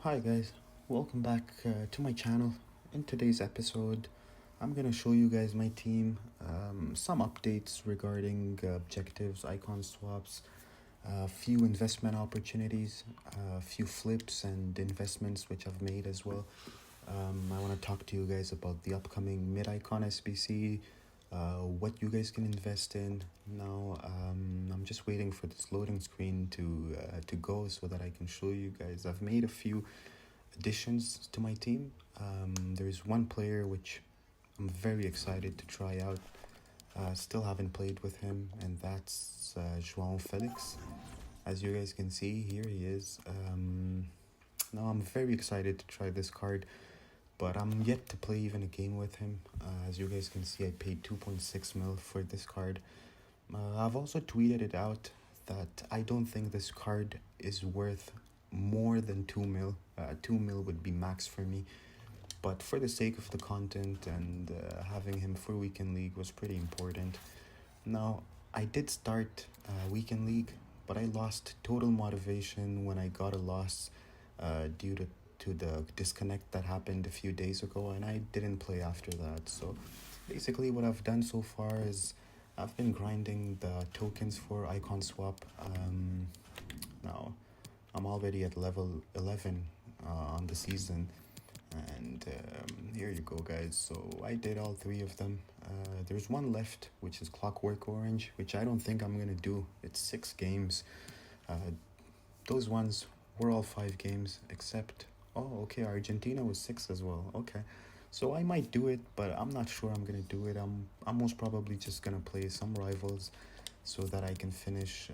Hi guys, welcome back to my channel. In today's episode, I'm gonna show you guys my team, some updates regarding objectives, icon swaps, a few investment opportunities, a few flips and investments which I've made as well. I want to talk to you guys about the upcoming mid-icon SBC, what you guys can invest in. Now, I'm just waiting for this loading screen to go so that I can show you guys. I've made a few additions to my team. There's one player which I'm very excited to try out. Still haven't played with him, and that's João Felix. As you guys can see, here he is. Now I'm very excited to try this card, but I'm yet to play even a game with him. As you guys can see, I paid 2.6 mil for this card. I've also tweeted it out that I don't think this card is worth more than 2 mil. 2 mil would be max for me, but for the sake of the content and having him for Weekend League was pretty important. Now, I did start Weekend League, but I lost total motivation when I got a loss due to the disconnect that happened a few days ago, and I didn't play after that. So basically what I've done so far is I've been grinding the tokens for icon swap. Now I'm already at level 11 on the season, and here you go guys. So I did all three of them. There's one left, which is Clockwork Orange, which I don't think I'm gonna do. It's 6 games. Those ones were all 5 games, except okay, Argentina was 6 as well. Okay, so I might do it, but I'm not sure I'm gonna do it. I'm most probably just gonna play some rivals so that I can finish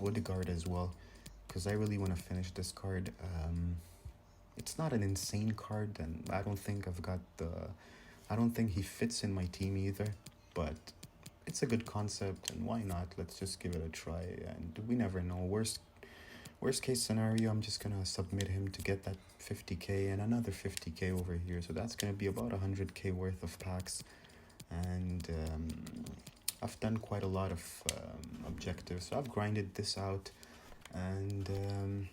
Odegaard as well, because I really want to finish this card. It's not an insane card, and I don't think I don't think he fits in my team either, but it's a good concept, and why not? Let's just give it a try, and we never know. Worst case scenario, I'm just gonna submit him to get that 50k and another 50k over here, so that's gonna be about 100k worth of packs. And I've done quite a lot of objectives, so I've grinded this out, and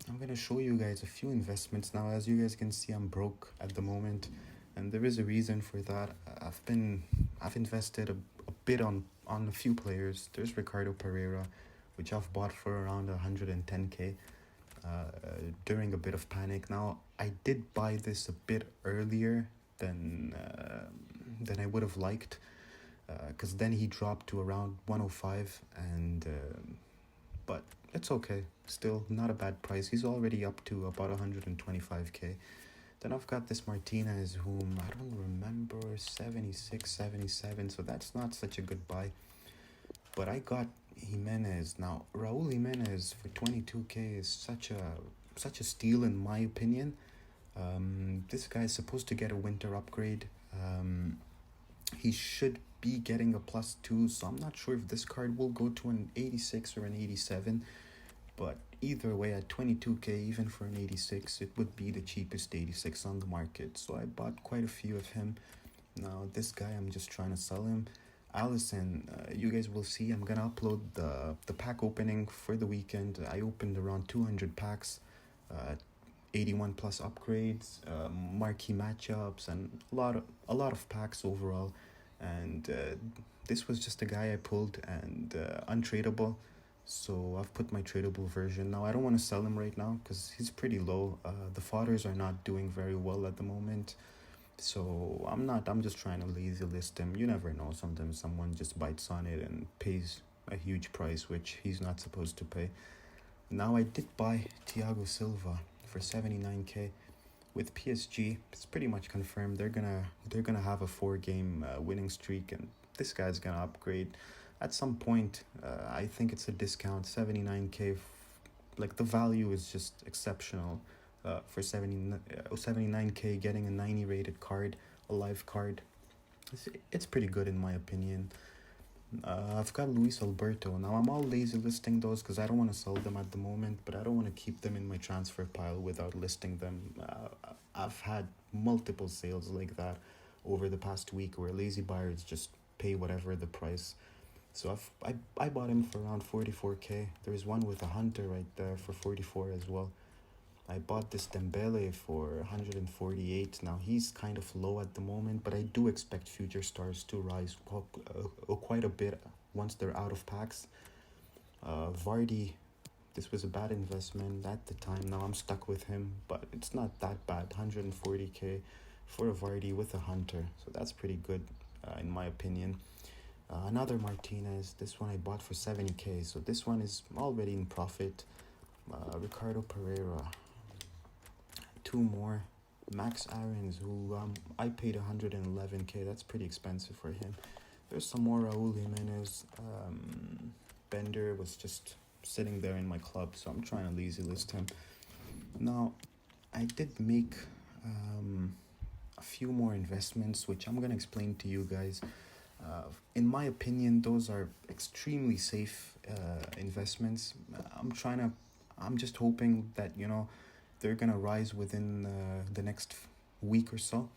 I'm gonna show you guys a few investments. Now, as you guys can see, I'm broke at the moment, and there is a reason for that. I've invested a bit on a few players. There's Ricardo Pereira, which I've bought for around 110k during a bit of panic. Now, I did buy this a bit earlier than I would have liked, because then he dropped to around 105, and but it's okay, still not a bad price. He's already up to about 125k. Then I've got this Martinez, whom I don't remember, 76, 77, so that's not such a good buy. But I got Jimenez. Now, Raul Jimenez for 22k is such a steal in my opinion. This guy is supposed to get a winter upgrade. He should be getting a +2, so I'm not sure if this card will go to an 86 or an 87, but either way, at 22k, even for an 86, it would be the cheapest 86 on the market, so I bought quite a few of him. Now, this guy, I'm just trying to sell him. Allison, you guys will see, I'm gonna upload the pack opening for the weekend. I opened around 200 packs, 81 plus upgrades, marquee matchups, and a lot of packs overall. And this was just a guy I pulled, and untradeable, so I've put my tradable version. Now, I don't want to sell him right now because he's pretty low. The fodders are not doing very well at the moment, so I'm just trying to lazy list him. You never know, sometimes someone just bites on it and pays a huge price, which he's not supposed to pay. Now, I did buy Thiago Silva for 79k with PSG. It's pretty much confirmed they're gonna have a 4-game winning streak, and this guy's gonna upgrade at some point. I think it's a discount. 79k, like, the value is just exceptional. For 79k, getting a 90 rated card, a live card, it's pretty good in my opinion. I've got Luis Alberto. Now, I'm all lazy listing those because I don't want to sell them at the moment, but I don't want to keep them in my transfer pile without listing them. I've had multiple sales like that over the past week where lazy buyers just pay whatever the price. So I bought him for around 44k. There's one with a hunter right there for 44 as well. I bought this Dembele for 148. Now he's kind of low at the moment, but I do expect future stars to rise quite a bit once they're out of packs. Vardy, this was a bad investment at the time. Now I'm stuck with him, but it's not that bad. 140k for a Vardy with a Hunter, so that's pretty good in my opinion. Another Martinez, this one I bought for 70k, so this one is already in profit. Ricardo Pereira, two more. Max Aarons, who I paid 111k, that's pretty expensive for him. There's some more. Raul Jimenez. Bender was just sitting there in my club, so I'm trying to lazy list him. Now, I did make a few more investments, which I'm gonna explain to you guys. In my opinion, those are extremely safe investments. I'm just hoping that, you know, they're gonna rise within the next week or so.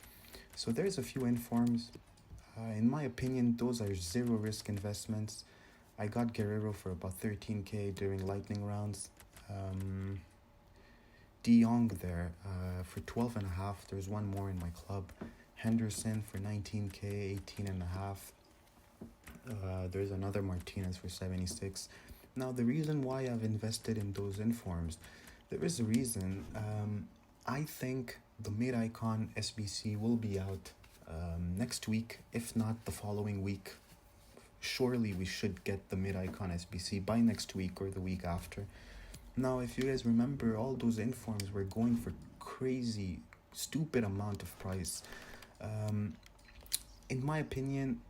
So there's a few informs. In my opinion, those are zero risk investments. I got Guerrero for about 13k during lightning rounds. De Jong there for 12 and a half. There's one more in my club. Henderson for 19k, 18 and a half. There's another Martinez for 76. Now, the reason why I've invested in those informs, there is a reason. I think the mid-icon SBC will be out next week, if not the following week. Surely we should get the mid-icon SBC by next week or the week after. Now, if you guys remember, all those informs were going for crazy, stupid amount of price. In my opinion,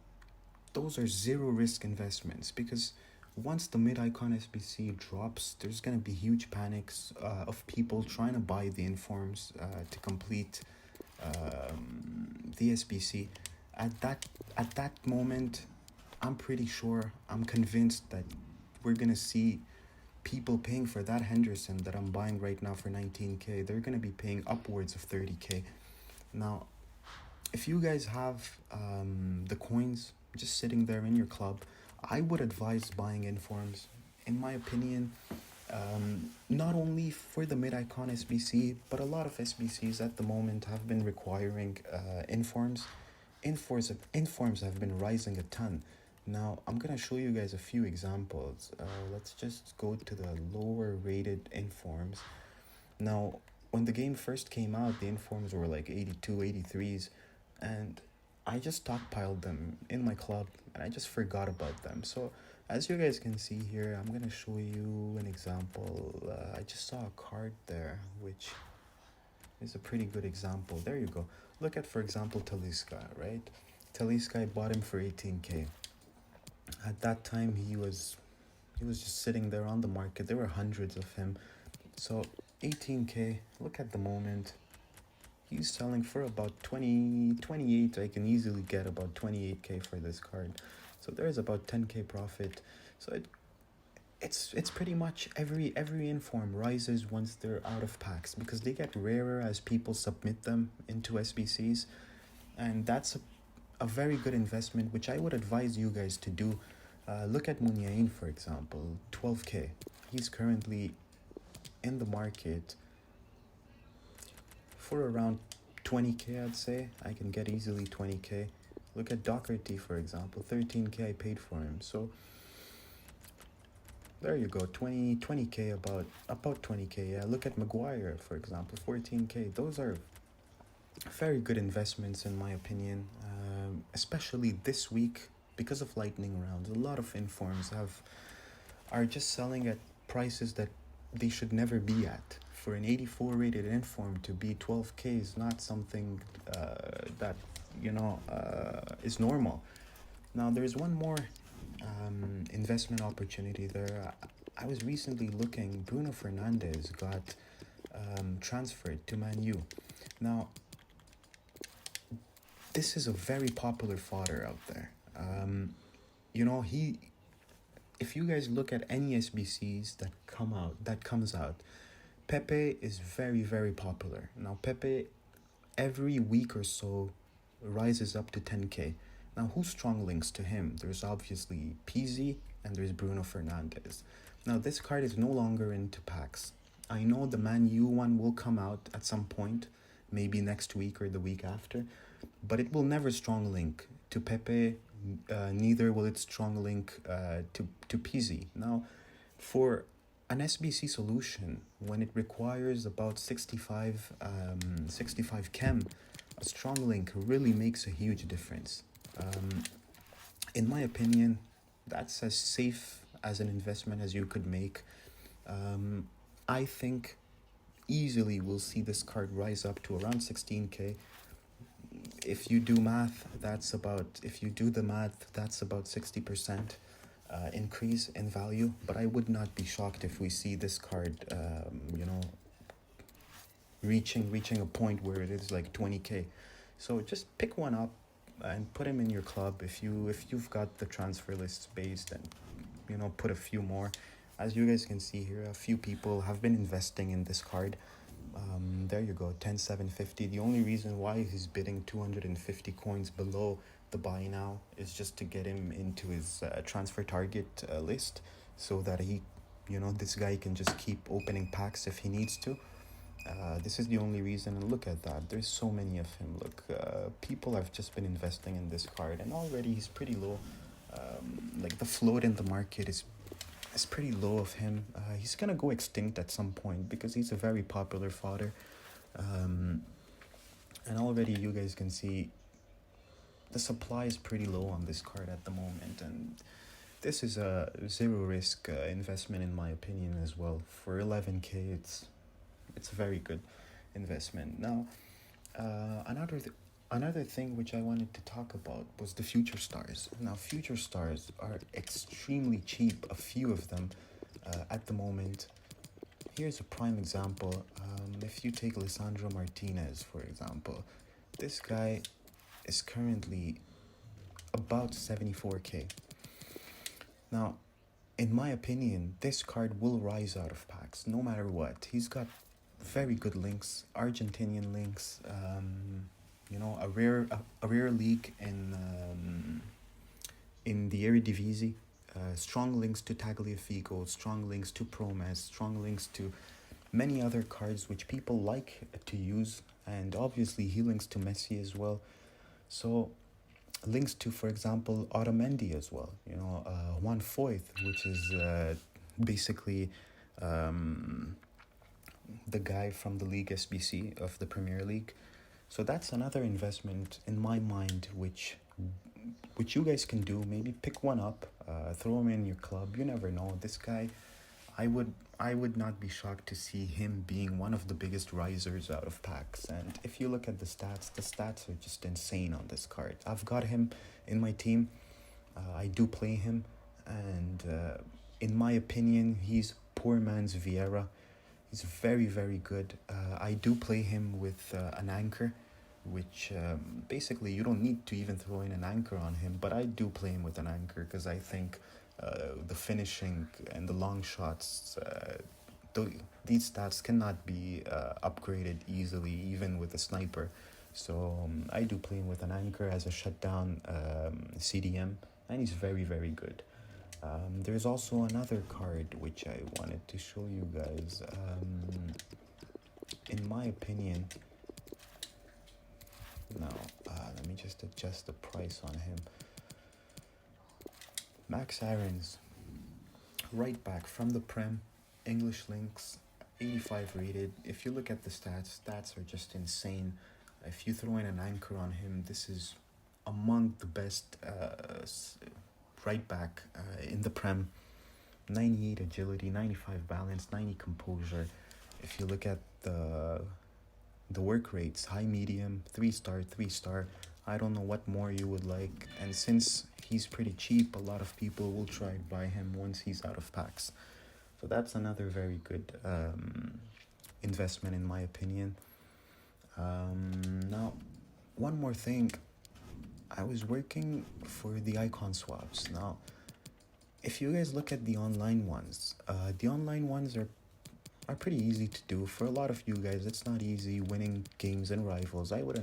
those are zero risk investments, because once the mid-icon SBC drops, there's going to be huge panics of people trying to buy the informs to complete the SBC. At that moment, I'm pretty sure, I'm convinced that we're going to see people paying for that Henderson that I'm buying right now for 19k. They're going to be paying upwards of 30k. Now, if you guys have the coins just sitting there in your club, I would advise buying informs. In my opinion, not only for the mid-icon SBC, but a lot of SBCs at the moment have been requiring informs. Informs have been rising a ton. Now, I'm going to show you guys a few examples. Let's just go to the lower rated informs. Now, when the game first came out, the informs were like 82, 83s, and I just stockpiled them in my club, and I just forgot about them. So, as you guys can see here, I'm going to show you an example. I just saw a card there, which is a pretty good example. There you go. Look at, for example, Talisca, right? Talisca, I bought him for 18k. At that time, he was just sitting there on the market. There were hundreds of him. So 18k, look at the moment. He's selling for about 28. I can easily get about 28k for this card. So there's about 10k profit. So it's pretty much every inform rises once they're out of packs, because they get rarer as people submit them into SBCs. And that's a very good investment, which I would advise you guys to do. Look at Muniain, for example, 12k. He's currently in the market for around 20k, I'd say. I can get easily 20k. Look at Doherty, for example, 13k I paid for him. So there you go, 20k, about 20k. Yeah, look at Maguire, for example, 14k. Those are very good investments in my opinion, especially this week because of lightning rounds. A lot of informs are just selling at prices that they should never be at. For an 84 rated inform to be 12k is not something that is normal. Now there's one more investment opportunity there. I was recently looking. Bruno Fernandes got transferred to Man U. Now this is a very popular fodder out there. If you guys look at any SBCs that comes out, Pepe is very, very popular. Now Pepe, every week or so, rises up to 10k. Now who's strong links to him? There's obviously PZ and there's Bruno Fernandes. Now this card is no longer into packs. I know the Man U one will come out at some point, maybe next week or the week after, but it will never strong link to Pepe. Neither will it strong link to Pizzi. Now, for an SBC solution, when it requires about 65 chem, a strong link really makes a huge difference. In my opinion, that's as safe as an investment as you could make. I think easily we'll see this card rise up to around 16k. If you do the math, that's about 60% increase in value. But I would not be shocked if we see this card, reaching a point where it is like 20k. So just pick one up and put him in your club if you've got the transfer list space, then put a few more. As you guys can see here, a few people have been investing in this card. There you go, 10,750. The only reason why he's bidding 250 coins below the buy now is just to get him into his transfer target list, so that this guy can just keep opening packs if he needs to. This is the only reason, and look at that. There's so many of him. Look, people have just been investing in this card, and already he's pretty low. Like the float in the market is pretty low of him. He's gonna go extinct at some point because he's a very popular fodder. And already you guys can see the supply is pretty low on this card at the moment, and this is a zero risk investment in my opinion as well. For 11k, it's a very good investment. Now, another thing which I wanted to talk about was the future stars. Now, future stars are extremely cheap, a few of them at the moment. Here's a prime example. If you take Lisandro Martinez, for example, this guy is currently about 74k. Now, in my opinion, this card will rise out of packs no matter what. He's got very good links, Argentinian links, a rare league in the Eredivisie, strong links to Tagliafico, strong links to Promes, strong links to many other cards which people like to use, and obviously he links to Messi as well. So links to, for example, Otamendi as well, Juan Foyth, which is basically the guy from the League SBC of the Premier League. So that's another investment in my mind which you guys can do. Maybe pick one up, throw him in your club. You never know. This guy, I would not be shocked to see him being one of the biggest risers out of packs. And if you look at the stats are just insane on this card. I've got him in my team. I do play him, and in my opinion, he's poor man's Vieira. He's very, very good. I do play him with an anchor, which basically you don't need to even throw in an anchor on him, but I do play him with an anchor because I think the finishing and the long shots, these stats cannot be upgraded easily, even with a sniper. So I do play him with an anchor as a shutdown CDM, and he's very, very good. There's also another card which I wanted to show you guys. In my opinion, now let me just adjust the price on him. Max Aarons, right back from the Prem, English links, 85 rated. If you look at the stats are just insane. If you throw in an anchor on him, this is among the best right back in the Prem. 98 agility, 95 balance, 90 composure. If you look at the work rates, high, medium, 3-star, 3-star. I don't know what more you would like. And since he's pretty cheap, a lot of people will try to buy him once he's out of packs. So that's another very good investment in my opinion. Now, one more thing. I was working for the icon swaps. Now, if you guys look at the online ones are pretty easy to do. For a lot of you guys, it's not easy winning games and rivals. I would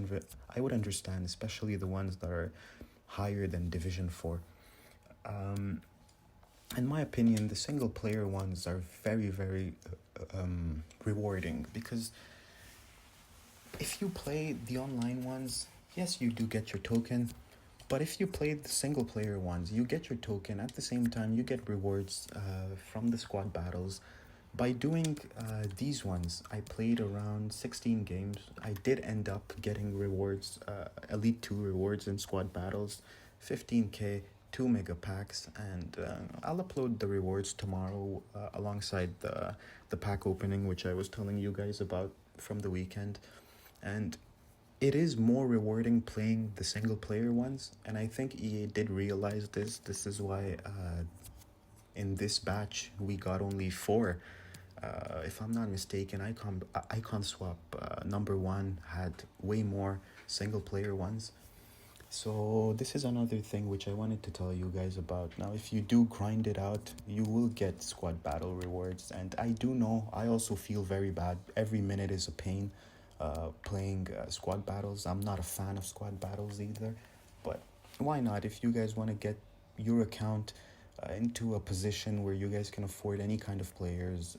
understand, especially the ones that are higher than Division 4. in my opinion, the single player ones are very, very rewarding, because if you play the online ones, yes, you do get your token, but if you play the single player ones, you get your token. At the same time, you get rewards from the squad battles. By doing these ones, I played around 16 games. I did end up getting rewards, Elite 2 rewards in squad battles, 15k, 2 mega packs, and I'll upload the rewards tomorrow alongside the pack opening, which I was telling you guys about from the weekend. And it is more rewarding playing the single player ones, and I think EA did realize this. This is why in this batch we got only 4. If I'm not mistaken, icon swap number 1 had way more single player ones. So this is another thing which I wanted to tell you guys about. Now, if you do grind it out, you will get squad battle rewards. And I do know, I also feel very bad. Every minute is a pain playing squad battles. I'm not a fan of squad battles either. But why not? If you guys want to get your account into a position where you guys can afford any kind of players,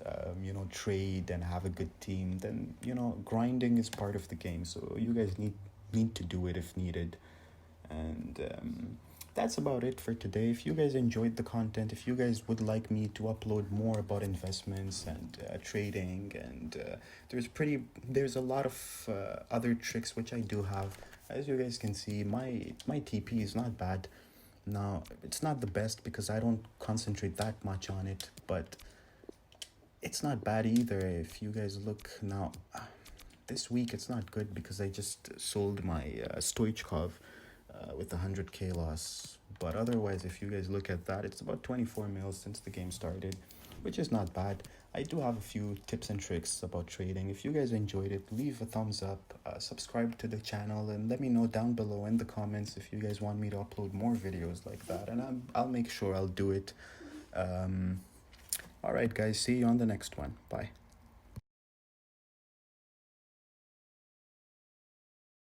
trade and have a good team, then, grinding is part of the game. So you guys need to do it if needed. And that's about it for today. If you guys enjoyed the content, if you guys would like me to upload more about investments and trading, and there's a lot of other tricks which I do have. As you guys can see, my TP is not bad. Now, it's not the best because I don't concentrate that much on it, but it's not bad either. If you guys look now, this week it's not good because I just sold my Stoichkov with 100k loss. But otherwise, if you guys look at that, it's about 24 mils since the game started, which is not bad. I do have a few tips and tricks about trading. If you guys enjoyed it, leave a thumbs up, subscribe to the channel, and let me know down below in the comments if you guys want me to upload more videos like that, and I'll make sure I'll do it. Alright guys, see you on the next one. Bye.